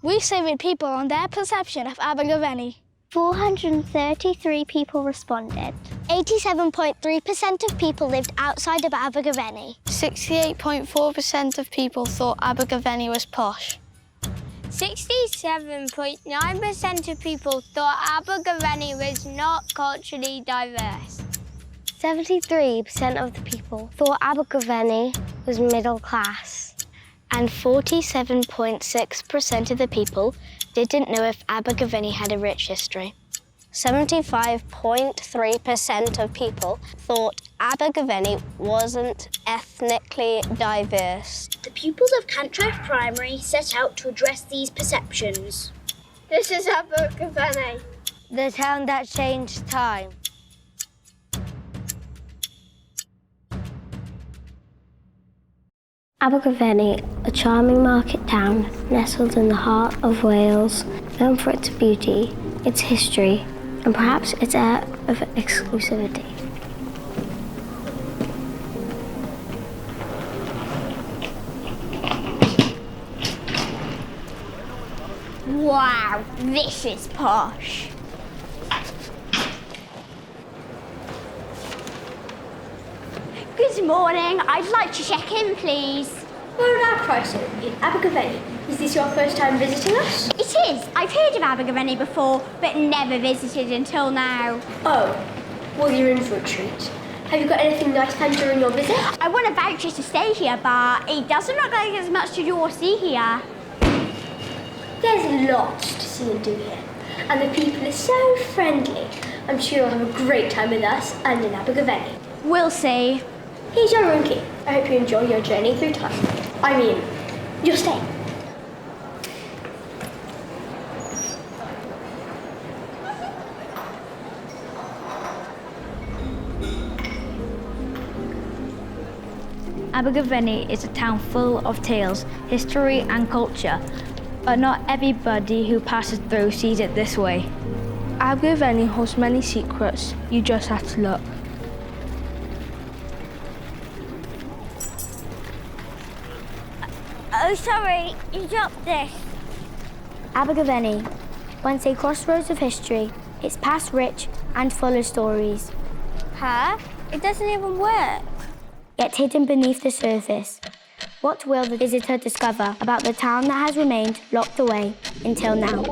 We surveyed people on their perception of Abergavenny. 433 people responded. 87.3% of people lived outside of Abergavenny. 68.4% of people thought Abergavenny was posh. 67.9% of people thought Abergavenny was not culturally diverse. 73% of the people thought Abergavenny was middle class. And 47.6% of the people didn't know if Abergavenny had a rich history. 75.3% of people thought Abergavenny wasn't ethnically diverse. The pupils of Cantref Primary set out to address these perceptions. This is Abergavenny, the town that changed time. Abergavenny, a charming market town nestled in the heart of Wales, known for its beauty, its history, and perhaps its air of exclusivity. Wow, this is posh. Good morning. I'd like to check in, please. We're at our Chrysler in Abergavenny. Is this your first time visiting us? It is. I've heard of Abergavenny before, but never visited until now. Oh, well, you're in for a treat. Have you got anything nice planned during your visit? I want a voucher to stay here, but it doesn't look like there's much to do or see here. There's lots to see and do here, and the people are so friendly. I'm sure you'll have a great time with us and in Abergavenny. We'll see. Here's your room key. I hope you enjoy your journey through time. I mean, your stay. Abergavenny is a town full of tales, history and culture, but not everybody who passes through sees it this way. Abergavenny holds many secrets. You just have to look. Oh, sorry, you dropped this. Abergavenny, once a crossroads of history, it's past rich and full of stories. Huh? It doesn't even work. Yet hidden beneath the surface, what will the visitor discover about the town that has remained locked away until now?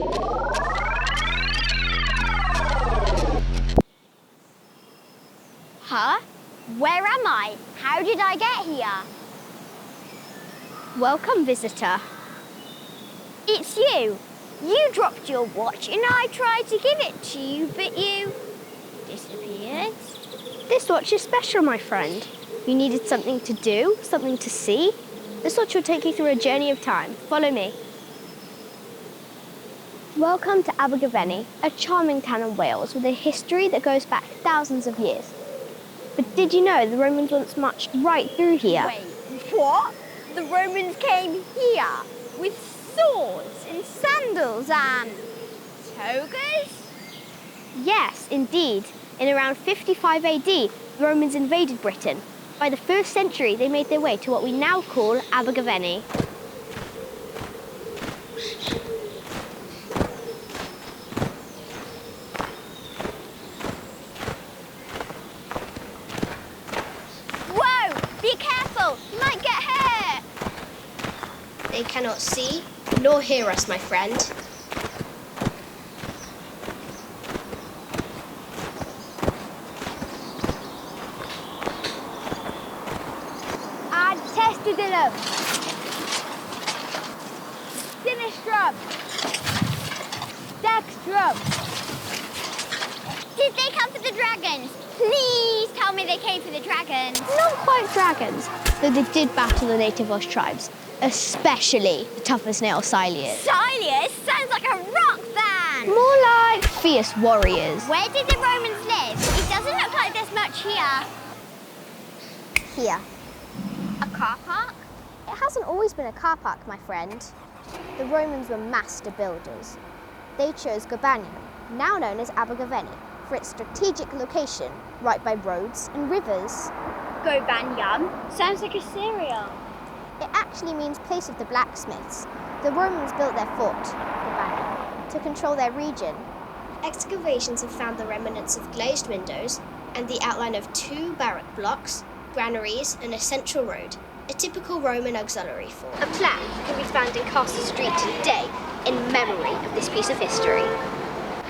Huh? Where am I? How did I get here? Welcome, visitor. It's you. You dropped your watch and I tried to give it to you, but you disappeared. This watch is special, my friend. You needed something to do, something to see. This watch will take you through a journey of time. Follow me. Welcome to Abergavenny, a charming town in Wales with a history that goes back thousands of years. But did you know the Romans once marched right through here? Wait, what? The Romans came here with swords and sandals and togas? Yes, indeed. In around 55 AD, the Romans invaded Britain. By the 1st century, they made their way to what we now call Abergavenny. Whoa! Be careful! You might get hurt! They cannot see nor hear us, my friend. Antestidilum! Sinistrum! Dextrum! Did they come for the dragons? Please tell me they came for the dragons. Not quite dragons, though they did battle the native Welsh tribes, especially the toughest nail Silius. Silius sounds like a rock band! More like fierce warriors. Where did the Romans live? It doesn't look like there's much here. Here. A car park? It hasn't always been a car park, my friend. The Romans were master builders. They chose Gabanium, now known as Abergavenny, for its strategic location, right by roads and rivers. Gobanium? Sounds like a cereal. It actually means place of the blacksmiths. The Romans built their fort, Gabanum, to control their region. Excavations have found the remnants of glazed windows and the outline of 2 barrack blocks, granaries and a central road, a typical Roman auxiliary fort. A plaque can be found in Castle Street today in memory of this piece of history.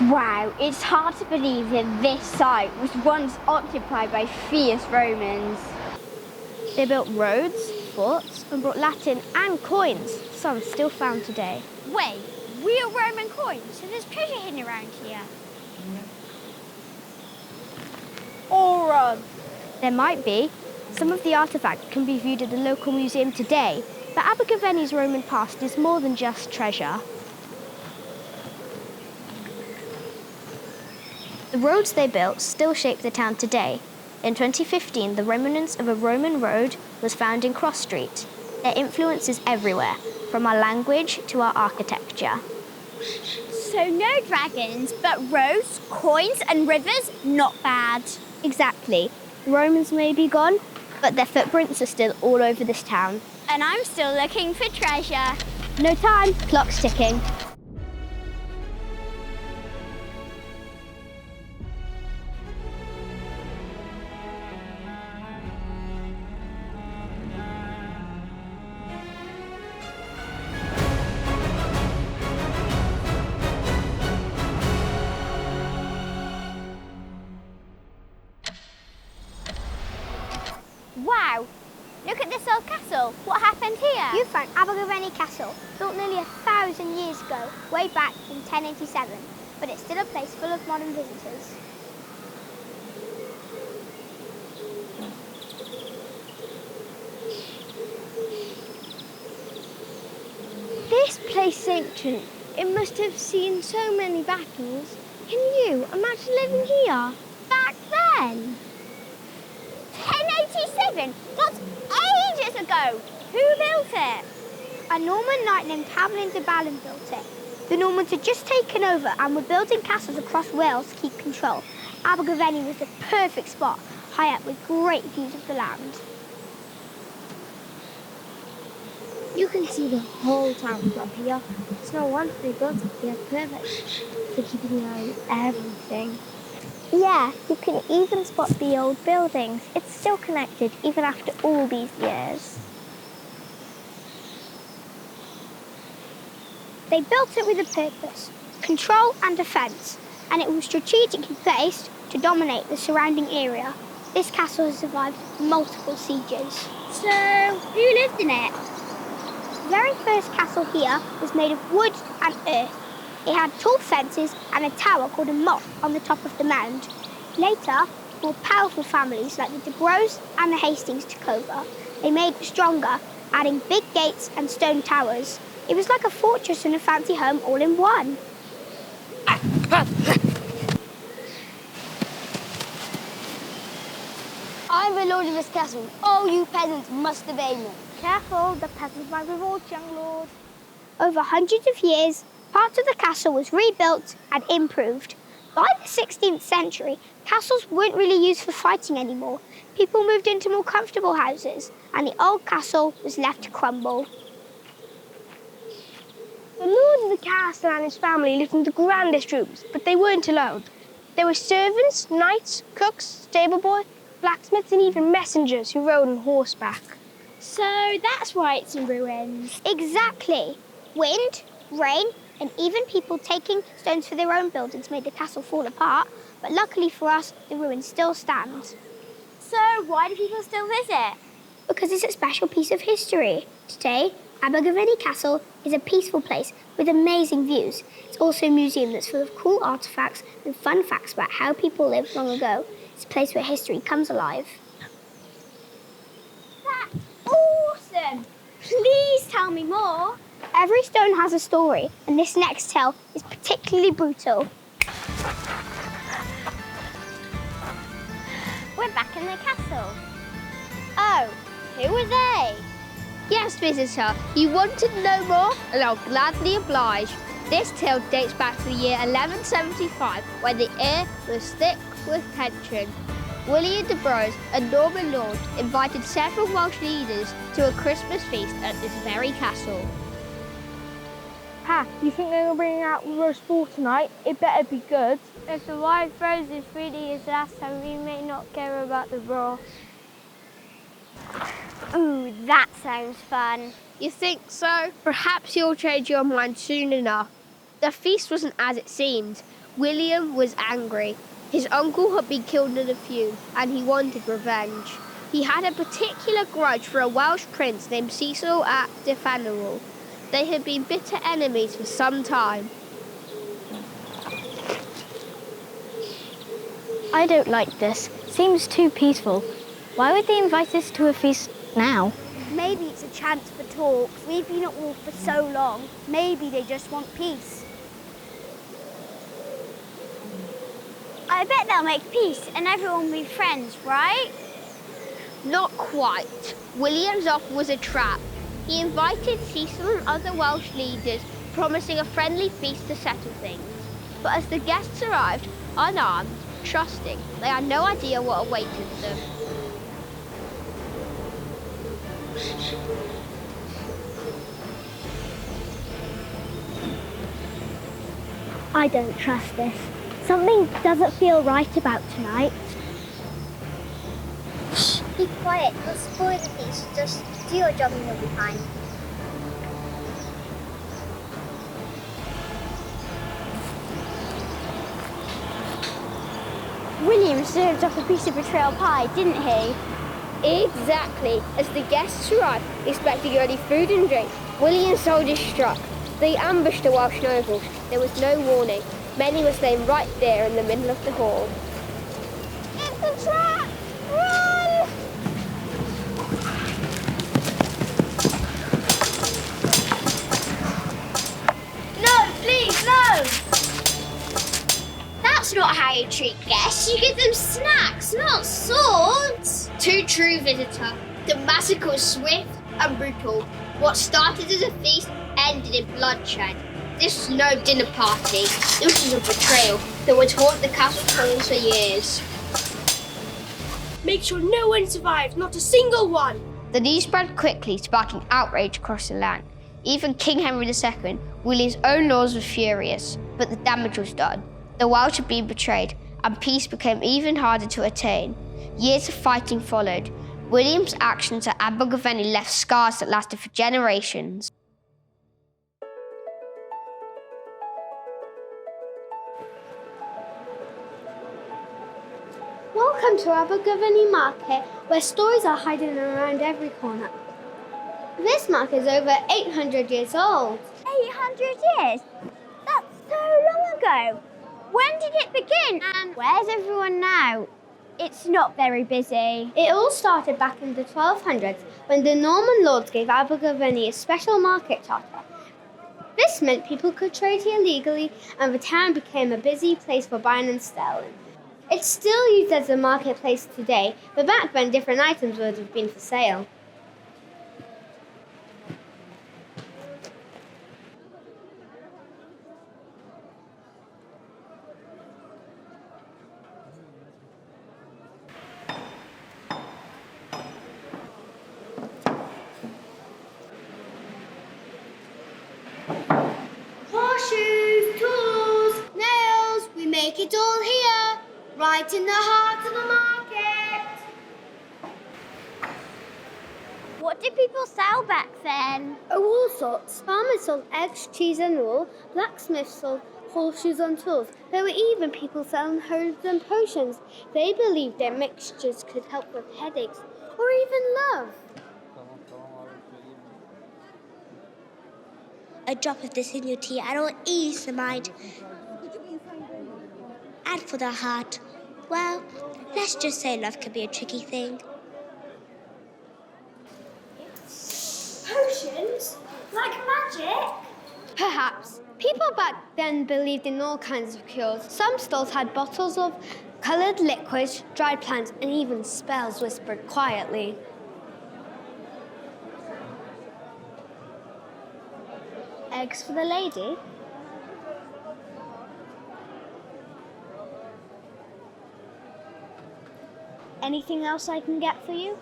Wow, it's hard to believe that this site was once occupied by fierce Romans. They built roads, forts, and brought Latin and coins, some still found today. Wait, real Roman coins? So there's treasure hidden around here? Or there might be. Some of the artefacts can be viewed at the local museum today, but Abergavenny's Roman past is more than just treasure. The roads they built still shape the town today. In 2015, the remnants of a Roman road was found in Cross Street. Their influence is everywhere, from our language to our architecture. So no dragons, but roads, coins and rivers, not bad. Exactly. The Romans may be gone, but their footprints are still all over this town. And I'm still looking for treasure. No time, clock's ticking. Wow, look at this old castle. What happened here? You found Abergavenny Castle, built nearly 1,000 years ago, way back in 1087, but it's still a place full of modern visitors. This place is ancient. It must have seen so many battles. Can you imagine living here? Back then? 1087? That's ages ago. Who built it? A Norman knight named Hamlin de Balin built it. The Normans had just taken over and were building castles across Wales to keep control. Abergavenny was the perfect spot, high up with great views of the land. You can see the whole town from here. It's no wonder they built it here. Perfect for keeping an eye on everything. Yeah, you can even spot the old buildings. It's still connected even after all these years. They built it with a purpose, control and defence, and it was strategically placed to dominate the surrounding area. This castle has survived multiple sieges. So, who lived in it? The very first castle here was made of wood and earth. It had tall fences and a tower called a motte on the top of the mound. Later, more powerful families like the De Bros and the Hastings took over. They made it stronger, adding big gates and stone towers. It was like a fortress and a fancy home all in one. I'm the lord of this castle. All you peasants must obey me. Careful, the peasants might revolt, young lord. Over hundreds of years, part of the castle was rebuilt and improved. By the 16th century, castles weren't really used for fighting anymore. People moved into more comfortable houses, and the old castle was left to crumble. The lord of the castle and his family lived in the grandest rooms, but they weren't alone. There were servants, knights, cooks, stable boys, blacksmiths, and even messengers who rode on horseback. So that's why it's in ruins. Exactly. Wind, rain, and even people taking stones for their own buildings made the castle fall apart, but luckily for us, the ruins still stand. So why do people still visit? Because it's a special piece of history. Today, Abergavenny Castle is a peaceful place with amazing views. It's also a museum that's full of cool artefacts and fun facts about how people lived long ago. It's a place where history comes alive. That's awesome! Please tell me more. Every stone has a story, and this next tale is particularly brutal. We're back in the castle. Oh, who are they? Yes, visitor, you wanted to know more, and I'll gladly oblige. This tale dates back to the year 1175, when the air was thick with tension. William de Bros, a Norman lord, invited several Welsh leaders to a Christmas feast at this very castle. Yeah, you think they're bringing out the roast boar tonight? It better be good. If the wine froze as freely as last time, we may not care about the broth. Ooh, that sounds fun. You think so? Perhaps you'll change your mind soon enough. The feast wasn't as it seemed. William was angry. His uncle had been killed in a feud, and he wanted revenge. He had a particular grudge for a Welsh prince named Cecil ap Dyfnwal. They had been bitter enemies for some time. I don't like this. Seems too peaceful. Why would they invite us to a feast now? Maybe it's a chance for talks. We've been at war for so long. Maybe they just want peace. I bet they'll make peace and everyone will be friends, right? Not quite. William's offer was a trap. He invited Cecil and other Welsh leaders, promising a friendly feast to settle things. But as the guests arrived, unarmed, trusting, they had no idea what awaited them. I don't trust this. Something doesn't feel right about tonight. Shh, be quiet. You'll spoil the feast. Just do your job and you'll be fine. William served up a piece of betrayal pie, didn't he? Exactly. As the guests arrived, expecting only food and drink, William's soldiers struck. They ambushed the Welsh nobles. There was no warning. Many were slain right there in the middle of the hall. It's a trap! Run! No, please, no! That's not how you treat guests. You give them snacks, not swords. Too true, visitor. The massacre was swift and brutal. What started as a feast ended in bloodshed. This was no dinner party. This was a betrayal that would haunt the castle halls for years. Make sure no one survives, not a single one. The news spread quickly, sparking outrage across the land. Even King Henry II, William's own lords, were furious, but the damage was done. The Welsh had been betrayed, and peace became even harder to attain. Years of fighting followed. William's actions at Abergavenny left scars that lasted for generations. Welcome to Abergavenny Market, where stories are hidden around every corner. This market is over 800 years old. 800 years? That's so long ago. When did it begin? And where's everyone now? It's not very busy. It all started back in the 1200s when the Norman lords gave Abergavenny a special market charter. This meant people could trade here legally and the town became a busy place for buying and selling. It's still used as a marketplace today, but back then different items would have been for sale. Horseshoes, tools, nails, we make it all here, right in the heart of the market. What did people sell back then? All sorts. Farmers sold eggs, cheese and wool. Blacksmiths sold horseshoes and tools. There were even people selling herbs and potions. They believed their mixtures could help with headaches or even love. A drop of this in your tea and it'll ease the mind. And for the heart, well, let's just say love can be a tricky thing. Potions? Like magic? Perhaps. People back then believed in all kinds of cures. Some stalls had bottles of coloured liquids, dried plants, and even spells whispered quietly. Eggs for the lady? Anything else I can get for you?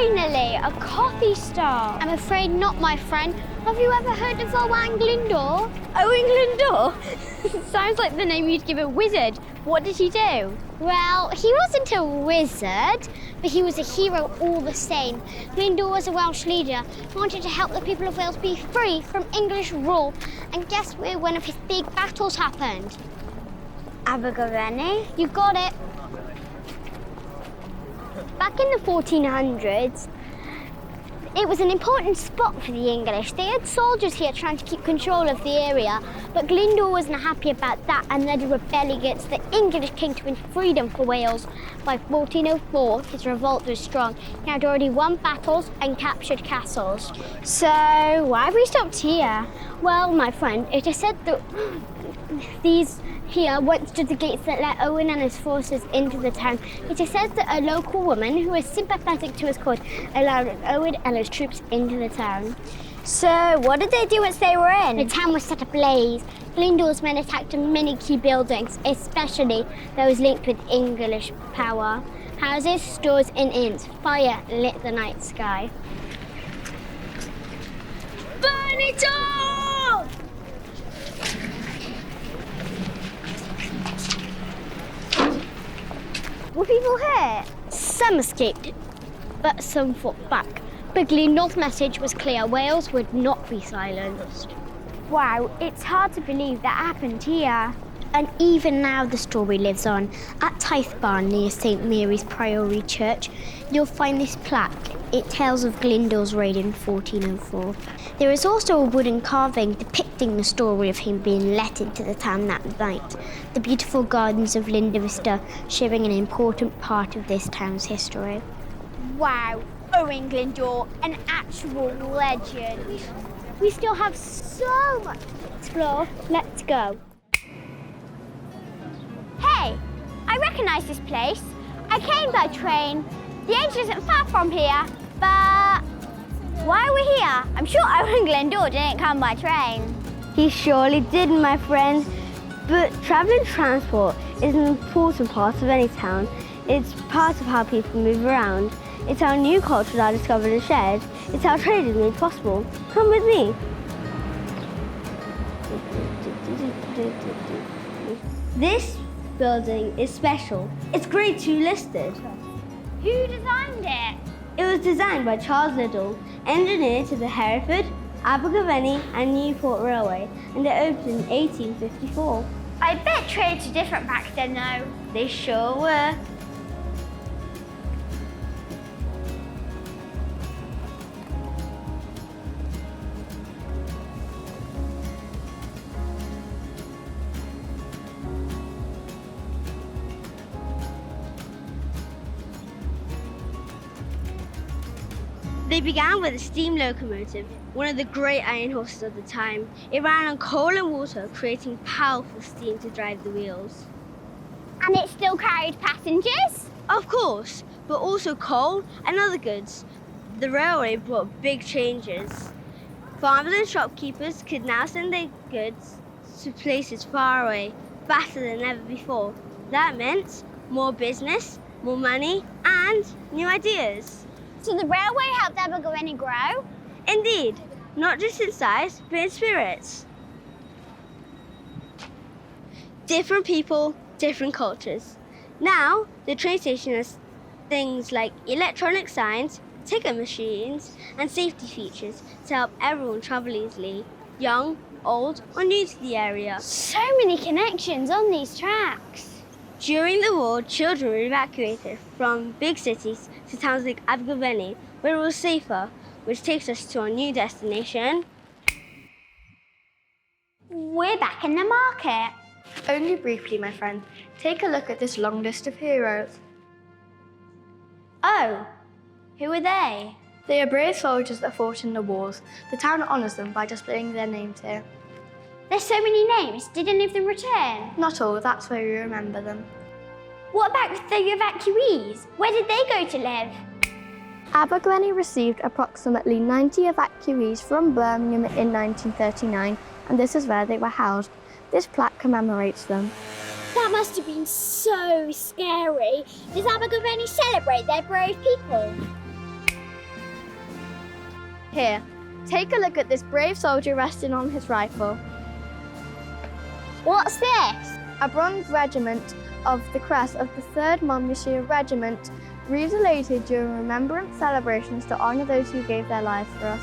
Finally, a coffee stall. I'm afraid not, my friend. Have you ever heard of Owen Glyndor? Owen Glyndor? Sounds like the name you'd give a wizard. What did he do? Well, he wasn't a wizard, but he was a hero all the same. Glyndor was a Welsh leader who wanted to help the people of Wales be free from English rule. And guess where one of his big battles happened? Abergavenny? You got it. Back in the 1400s, it was an important spot for the English. They had soldiers here trying to keep control of the area, but Glyndor wasn't happy about that and led a rebellion against the English king to win freedom for Wales. By 1404, his revolt was strong. He had already won battles and captured castles. So, why have we stopped here? Well, my friend, it is said that these here once stood the gates that let Owen and his forces into the town. It is said that a local woman who was sympathetic to his cause allowed Owen and his troops into the town. So, what did they do once they were in? The town was set ablaze. Glyndor's men attacked many key buildings, especially those linked with English power. Houses, stores and inns. Fire lit the night sky. Burn it all! Were people hurt? Some escaped, but some fought back. But Glyndor's message was clear. Wales would not be silenced. Wow, it's hard to believe that happened here. And even now the story lives on. At Tythebarn near St Mary's Priory Church, you'll find this plaque. It tells of Glyndor's raid in 1404. There is also a wooden carving depicting the story of him being let into the town that night. The beautiful gardens of Linda Vista showing an important part of this town's history. Wow, Owen Glyndor, an actual legend. We still have so much to explore. Let's go. Hey, I recognise this place. I came by train. The engine isn't far from here, but why are we here? I'm sure Owen Glyndor didn't come by train. He surely did, my friend. But travelling transport is an important part of any town. It's part of how people move around. It's how new cultures are discovered and shared. It's how trade is made possible. Come with me. This building is special. It's Grade 2 listed. Who designed it? It was designed by Charles Liddell, engineer to the Hereford, Abergavenny and Newport Railway, and it opened in 1854. I bet trains were different back then, though. They sure were. They began with a steam locomotive, one of the great iron horses of the time. It ran on coal and water, creating powerful steam to drive the wheels. And it still carried passengers? Of course, but also coal and other goods. The railway brought big changes. Farmers and shopkeepers could now send their goods to places far away, faster than ever before. That meant more business, more money, and new ideas. So the railway helped Abergavenny grow? Indeed, not just in size, but in spirits. Different people, different cultures. Now, the train station has things like electronic signs, ticket machines, and safety features to help everyone travel easily, young, old, or new to the area. So many connections on these tracks. During the war, children were evacuated from big cities to towns like Abergavenny, where it was safer, which takes us to our new destination. We're back in the market. Only briefly, my friend. Take a look at this long list of heroes. Oh, who are they? They are brave soldiers that fought in the wars. The town honours them by displaying their names here. There's so many names. Did any of them return? Not all, that's where we remember them. What about the evacuees? Where did they go to live? Abergavenny received approximately 90 evacuees from Birmingham in 1939, and this is where they were housed. This plaque commemorates them. That must have been so scary. Does Abergavenny celebrate their brave people? Here, take a look at this brave soldier resting on his rifle. What's this? A bronze regiment of the crest of the 3rd Monmouthshire Regiment, reused during remembrance celebrations to honour those who gave their lives for us.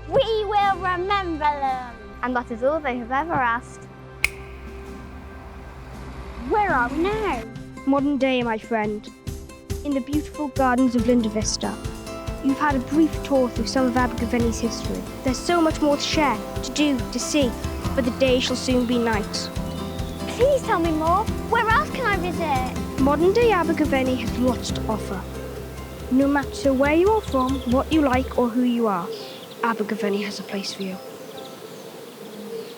We will remember them. And that is all they have ever asked. Where are we now? Modern day, my friend. In the beautiful gardens of Linda Vista. You've had a brief tour through some of Abergavenny's history. There's so much more to share, to do, to see, but the day shall soon be night. Please tell me more. Where else can I visit? Modern day Abergavenny has lots to offer. No matter where you are from, what you like, or who you are, Abergavenny has a place for you.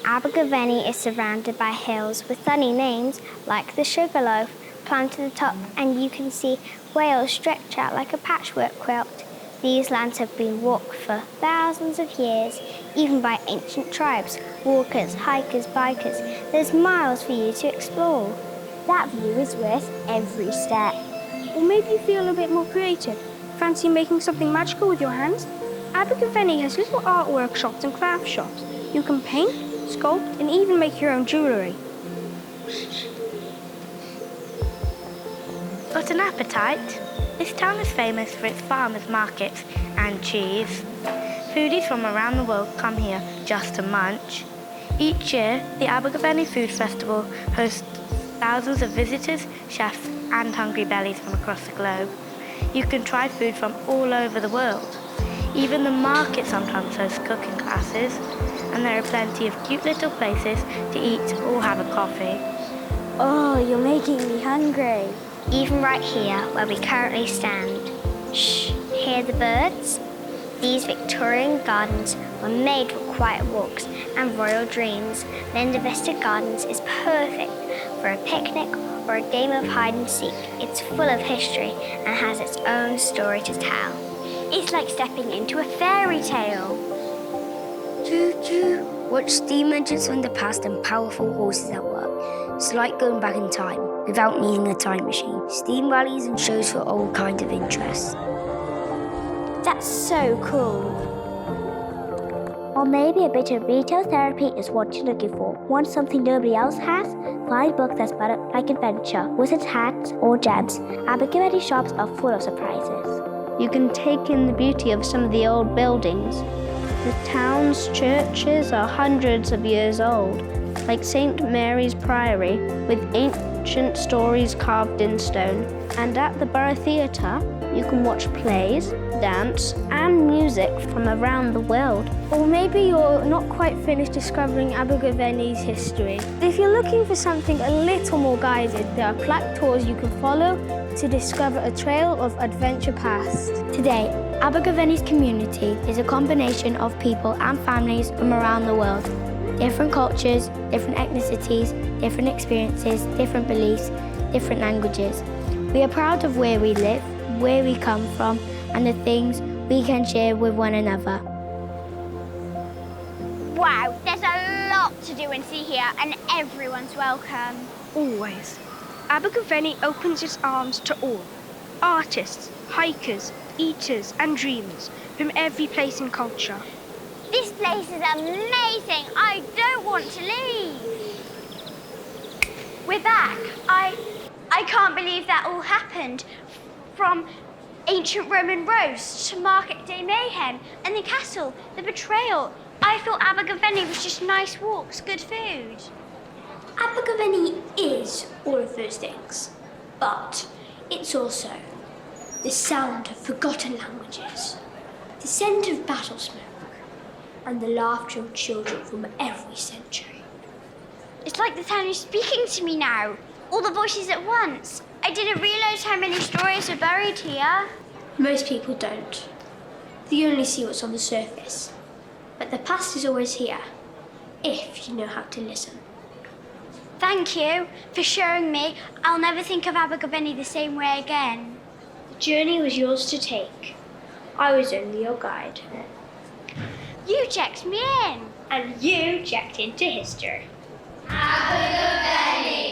Abergavenny is surrounded by hills with sunny names like the Sugarloaf. Climb to the top and you can see Wales stretch out like a patchwork quilt. These lands have been walked for thousands of years, even by ancient tribes, walkers, hikers, bikers. There's miles for you to explore. That view is worth every step. Or maybe you feel a bit more creative. Fancy making something magical with your hands? Abergavenny has little art workshops and craft shops. You can paint, sculpt, and even make your own jewellery. Got an appetite? This town is famous for its farmers' markets and cheese. Foodies from around the world come here just to munch. Each year, the Abergavenny Food Festival hosts thousands of visitors, chefs, and hungry bellies from across the globe. You can try food from all over the world. Even the market sometimes hosts cooking classes, and there are plenty of cute little places to eat or have a coffee. Oh, you're making me hungry. Even right here, where we currently stand. Shh, hear the birds? These Victorian gardens were made for quiet walks and royal dreams. Linda Vista Gardens is perfect for a picnic or a game of hide and seek. It's full of history and has its own story to tell. It's like stepping into a fairy tale. Choo-choo. Watch steam engines from the past and powerful horses at work. It's like going back in time without needing a time machine. Steam rallies and shows for all kinds of interests. That's so cool. Or maybe a bit of retail therapy is what you're looking for. Want something nobody else has? Find books that spell it like adventure, wizard's hats, or gems. Abergavenny shops are full of surprises. You can take in the beauty of some of the old buildings. The town's churches are hundreds of years old, like St. Mary's Priory, with ancient stories carved in stone. And at the Borough Theatre, you can watch plays, dance, and music from around the world. Or maybe you're not quite finished discovering Abergavenny's history. If you're looking for something a little more guided, there are plaque tours you can follow to discover a trail of adventure past. Today, Abergavenny's community is a combination of people and families from around the world. Different cultures, different ethnicities, different experiences, different beliefs, different languages. We are proud of where we live, where we come from, and the things we can share with one another. Wow, there's a lot to do and see here, and everyone's welcome. Always. Abergavenny opens its arms to all. Artists, hikers, eaters, and dreamers from every place and culture. This place is amazing. I don't want to leave. We're back. I can't believe that all happened. From ancient Roman roasts to market day mayhem and the castle, the betrayal. I thought Abergavenny was just nice walks, good food. Abergavenny is all of those things, but it's also the sound of forgotten languages, the scent of battle smoke, and the laughter of children from every century. It's like the town is speaking to me now. All the voices at once. I didn't realise how many stories are buried here. Most people don't. They only see what's on the surface. But the past is always here, if you know how to listen. Thank you for showing me. I'll never think of Abergavenny the same way again. The journey was yours to take. I was only your guide. You checked me in. And you checked into history. Abergavenny.